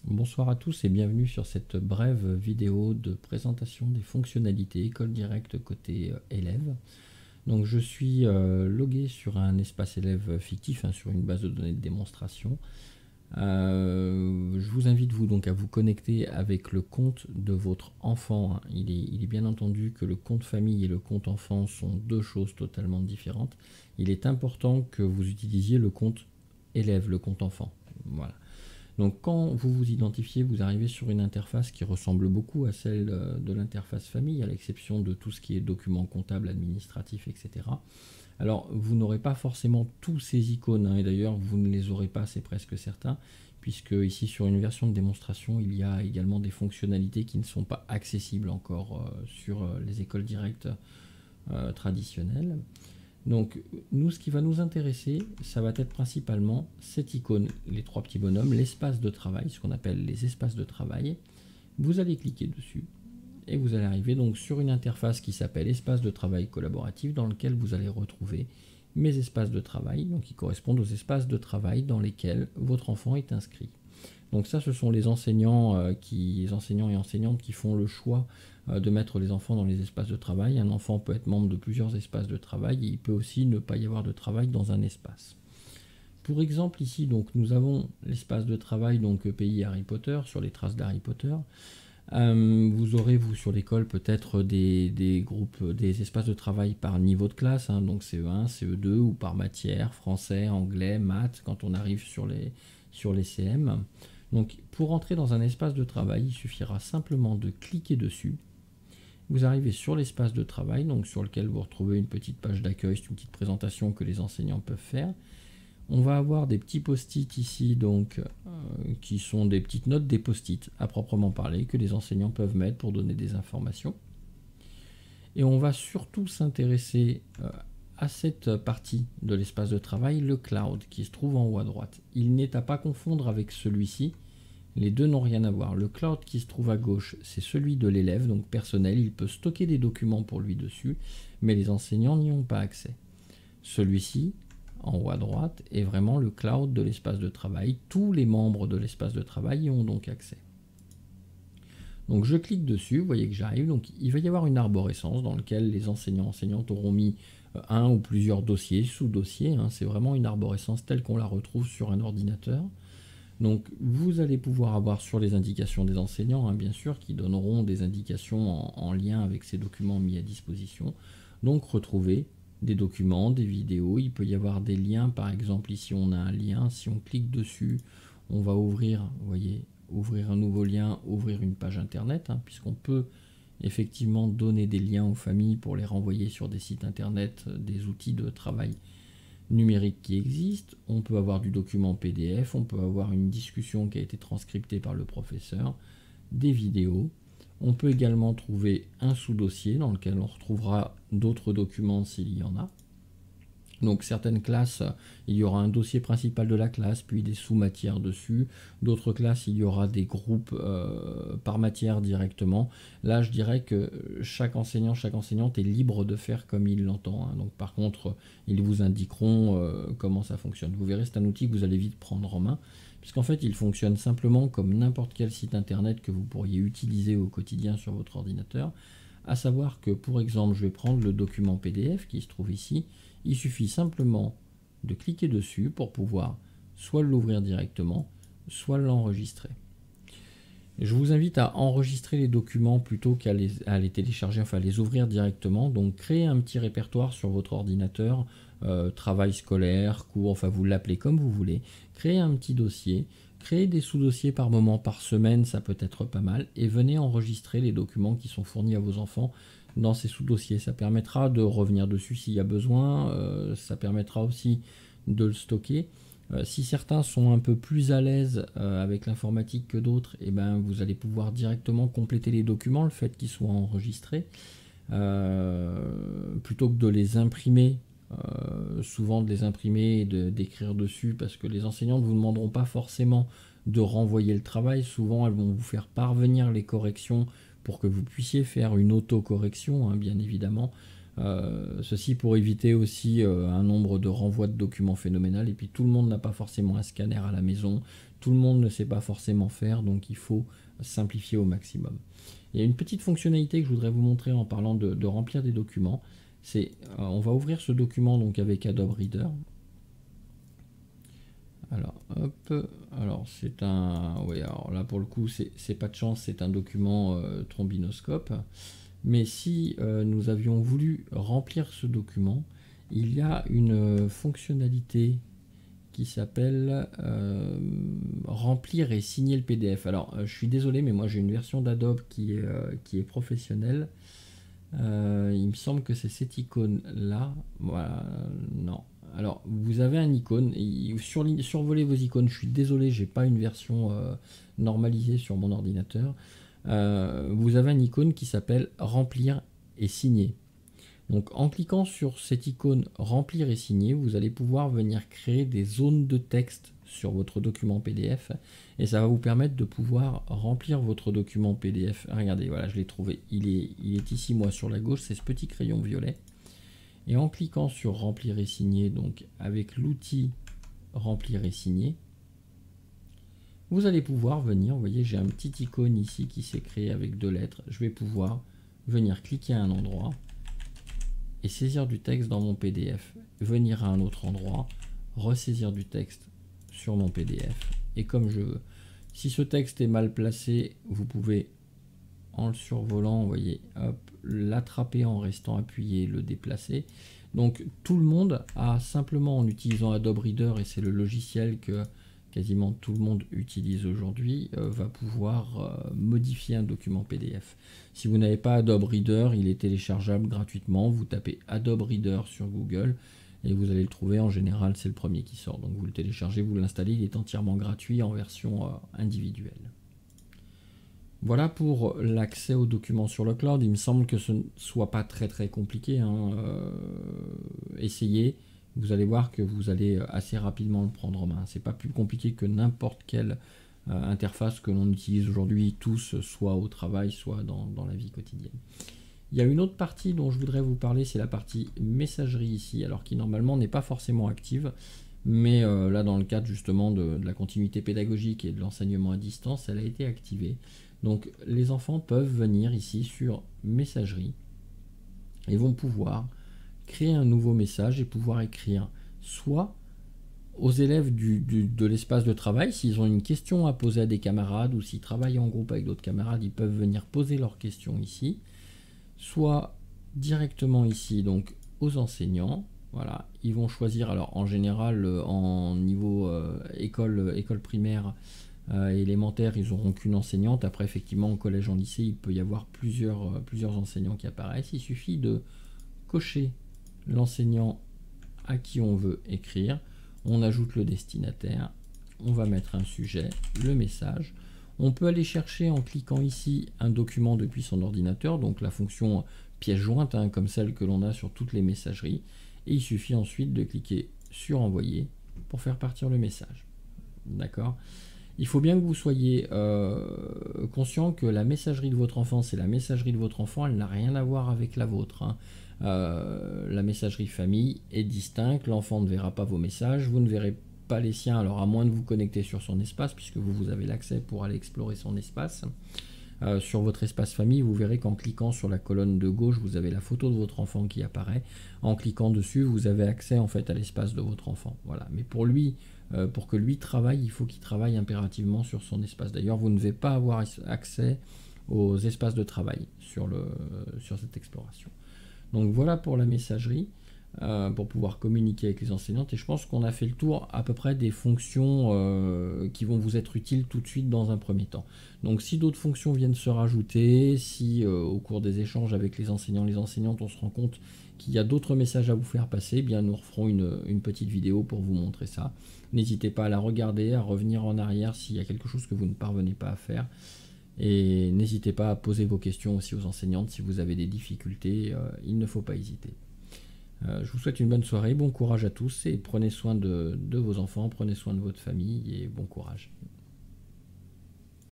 Bonsoir à tous et bienvenue sur cette brève vidéo de présentation des fonctionnalités École Directe côté élève. Donc je suis logué sur un espace élève fictif, sur une base de données de démonstration. Je vous invite donc à vous connecter avec le compte de votre enfant. Il est bien entendu que le compte famille et le compte enfant sont deux choses totalement différentes. Il est important que vous utilisiez le compte élève, le compte enfant. Voilà. Donc quand vous vous identifiez, vous arrivez sur une interface qui ressemble beaucoup à celle de l'interface famille, à l'exception de tout ce qui est documents comptables, administratifs, etc. Alors vous n'aurez pas forcément tous ces icônes, et d'ailleurs vous ne les aurez pas, c'est presque certain, puisque ici sur une version de démonstration, il y a également des fonctionnalités qui ne sont pas accessibles encore sur les écoles directes traditionnelles. Donc nous, ce qui va nous intéresser, ça va être principalement cette icône, les trois petits bonhommes, l'espace de travail, ce qu'on appelle les espaces de travail. Vous allez cliquer dessus et vous allez arriver donc sur une interface qui s'appelle espace de travail collaboratif, dans lequel vous allez retrouver mes espaces de travail, donc qui correspondent aux espaces de travail dans lesquels votre enfant est inscrit. Donc ça, ce sont les enseignants, enseignants et enseignantes qui font le choix de mettre les enfants dans les espaces de travail. Un enfant peut être membre de plusieurs espaces de travail et il peut aussi ne pas y avoir de travail dans un espace. Pour exemple, ici, donc, nous avons l'espace de travail, donc pays Harry Potter, sur les traces d'Harry Potter. Vous aurez, vous, sur l'école, peut-être des groupes, des espaces de travail par niveau de classe, donc CE1, CE2, ou par matière, français, anglais, maths, quand on arrive sur les CM. Donc, pour entrer dans un espace de travail, il suffira simplement de cliquer dessus. Vous arrivez sur l'espace de travail, donc sur lequel vous retrouvez une petite page d'accueil, c'est une petite présentation que les enseignants peuvent faire. On va avoir des petits post-it ici, donc, qui sont des petites notes, des post-it à proprement parler, que les enseignants peuvent mettre pour donner des informations. Et on va surtout s'intéresser à cette partie de l'espace de travail, le cloud, qui se trouve en haut à droite. Il n'est à pas confondre avec celui-ci. Les deux n'ont rien à voir. Le cloud qui se trouve à gauche, c'est celui de l'élève, donc personnel. Il peut stocker des documents pour lui dessus, mais les enseignants n'y ont pas accès. Celui-ci, en haut à droite, est vraiment le cloud de l'espace de travail. Tous les membres de l'espace de travail y ont donc accès. Donc je clique dessus, vous voyez que j'arrive. Donc il va y avoir une arborescence dans laquelle les enseignantes auront mis un ou plusieurs dossiers, sous-dossiers. C'est vraiment une arborescence telle qu'on la retrouve sur un ordinateur. Donc vous allez pouvoir avoir sur les indications des enseignants, bien sûr, qui donneront des indications en lien avec ces documents mis à disposition. Donc retrouver des documents, des vidéos, il peut y avoir des liens, par exemple ici on a un lien, si on clique dessus, on va ouvrir, vous voyez, ouvrir un nouveau lien, ouvrir une page internet, puisqu'on peut effectivement donner des liens aux familles pour les renvoyer sur des sites internet, des outils de travail numérique qui existent. On peut avoir du document PDF, on peut avoir une discussion qui a été transcriptée par le professeur, des vidéos. On peut également trouver un sous-dossier dans lequel on retrouvera d'autres documents s'il y en a. Donc certaines classes, il y aura un dossier principal de la classe, puis des sous-matières dessus. D'autres classes, il y aura des groupes par matière directement. Là, je dirais que chaque enseignant, chaque enseignante est libre de faire comme il l'entend. Donc par contre, ils vous indiqueront comment ça fonctionne. Vous verrez, c'est un outil que vous allez vite prendre en main, puisqu'en fait, il fonctionne simplement comme n'importe quel site internet que vous pourriez utiliser au quotidien sur votre ordinateur. À savoir que, pour exemple, je vais prendre le document PDF qui se trouve ici. Il suffit simplement de cliquer dessus pour pouvoir soit l'ouvrir directement, soit l'enregistrer. Je vous invite à enregistrer les documents plutôt qu'à les télécharger, enfin à les ouvrir directement. Donc créez un petit répertoire sur votre ordinateur, travail scolaire, cours, enfin vous l'appelez comme vous voulez. Créez un petit dossier, créez des sous-dossiers par moment, par semaine, ça peut être pas mal. Et venez enregistrer les documents qui sont fournis à vos enfants dans ces sous-dossiers. Ça permettra de revenir dessus s'il y a besoin, ça permettra aussi de le stocker. Si certains sont un peu plus à l'aise avec l'informatique que d'autres, vous allez pouvoir directement compléter les documents, le fait qu'ils soient enregistrés, plutôt que de les imprimer, souvent de les imprimer et d'écrire dessus, parce que les enseignants ne vous demanderont pas forcément de renvoyer le travail. Souvent, elles vont vous faire parvenir les corrections pour que vous puissiez faire une autocorrection, bien évidemment. Ceci pour éviter aussi un nombre de renvois de documents phénoménal. Et puis tout le monde n'a pas forcément un scanner à la maison, tout le monde ne sait pas forcément faire, donc il faut simplifier au maximum. Il y a une petite fonctionnalité que je voudrais vous montrer en parlant de remplir des documents. C'est, on va ouvrir ce document donc avec Adobe Reader. Alors, hop, alors c'est un, oui, alors là pour le coup c'est pas de chance, c'est un document trombinoscope. Mais si nous avions voulu remplir ce document, il y a une fonctionnalité qui s'appelle remplir et signer le PDF. Alors, je suis désolé, mais moi j'ai une version d'Adobe qui est professionnelle. Il me semble que c'est cette icône-là. Voilà, non. Alors, vous avez un icône, et survolez vos icônes. Je suis désolé, j'ai pas une version normalisée sur mon ordinateur. Vous avez un icône qui s'appelle remplir et signer. Donc en cliquant sur cette icône remplir et signer, vous allez pouvoir venir créer des zones de texte sur votre document PDF et ça va vous permettre de pouvoir remplir votre document PDF. Regardez, voilà, je l'ai trouvé. Il est ici, moi, sur la gauche, c'est ce petit crayon violet. Et en cliquant sur remplir et signer, donc avec l'outil remplir et signer, vous allez pouvoir venir, vous voyez, j'ai un petit icône ici qui s'est créé avec 2 lettres. Je vais pouvoir venir cliquer à un endroit et saisir du texte dans mon PDF, venir à un autre endroit, ressaisir du texte sur mon PDF, et comme je veux. Si ce texte est mal placé, vous pouvez, en le survolant, vous voyez, hop, l'attraper en restant appuyé, le déplacer. Donc tout le monde a simplement, en utilisant Adobe Reader, et c'est le logiciel que quasiment tout le monde utilise aujourd'hui, va pouvoir modifier un document PDF. Si vous n'avez pas Adobe Reader, il est téléchargeable gratuitement. Vous tapez Adobe Reader sur Google et vous allez le trouver. En général, c'est le premier qui sort. Donc vous le téléchargez, vous l'installez. Il est entièrement gratuit en version individuelle. Voilà pour l'accès aux documents sur le cloud. Il me semble que ce ne soit pas très compliqué, hein. Essayez. Vous allez voir que vous allez assez rapidement le prendre en main. C'est pas plus compliqué que n'importe quelle interface que l'on utilise aujourd'hui tous, soit au travail, soit dans la vie quotidienne. Il y a une autre partie dont je voudrais vous parler, c'est la partie messagerie ici, alors qui normalement n'est pas forcément active, mais là dans le cadre justement de la continuité pédagogique et de l'enseignement à distance, elle a été activée. Donc les enfants peuvent venir ici sur messagerie et vont pouvoir créer un nouveau message et pouvoir écrire soit aux élèves de l'espace de travail, s'ils ont une question à poser à des camarades ou s'ils travaillent en groupe avec d'autres camarades, ils peuvent venir poser leurs questions ici, soit directement ici, donc aux enseignants. Voilà, ils vont choisir, alors en général en niveau école primaire élémentaire, ils n'auront qu'une enseignante. Après, effectivement, au collège, en lycée, il peut y avoir plusieurs enseignants qui apparaissent. Il suffit de cocher l'enseignant à qui on veut écrire, on ajoute le destinataire, on va mettre un sujet, le message. On peut aller chercher en cliquant ici un document depuis son ordinateur, donc la fonction pièce jointe, hein, comme celle que l'on a sur toutes les messageries, et il suffit ensuite de cliquer sur envoyer pour faire partir le message. D'accord ? Il faut bien que vous soyez conscient que la messagerie de votre enfant, c'est la messagerie de votre enfant, elle n'a rien à voir avec la vôtre, hein. La messagerie famille est distincte, l'enfant ne verra pas vos messages, vous ne verrez pas les siens, alors à moins de vous connecter sur son espace, puisque vous avez l'accès pour aller explorer son espace. Sur votre espace famille, vous verrez qu'en cliquant sur la colonne de gauche, vous avez la photo de votre enfant qui apparaît. En cliquant dessus, vous avez accès en fait à l'espace de votre enfant. Voilà. Mais pour lui, pour que lui travaille, il faut qu'il travaille impérativement sur son espace. D'ailleurs, vous ne devez pas avoir accès aux espaces de travail sur cette exploration. Donc voilà pour la messagerie, pour pouvoir communiquer avec les enseignantes. Et je pense qu'on a fait le tour à peu près des fonctions qui vont vous être utiles tout de suite dans un premier temps. Donc si d'autres fonctions viennent se rajouter, si au cours des échanges avec les enseignants, les enseignantes, on se rend compte qu'il y a d'autres messages à vous faire passer, eh bien nous referons une petite vidéo pour vous montrer ça. N'hésitez pas à la regarder, à revenir en arrière s'il y a quelque chose que vous ne parvenez pas à faire. Et n'hésitez pas à poser vos questions aussi aux enseignantes si vous avez des difficultés, il ne faut pas hésiter. Je vous souhaite une bonne soirée, bon courage à tous et prenez soin de vos enfants, prenez soin de votre famille et bon courage.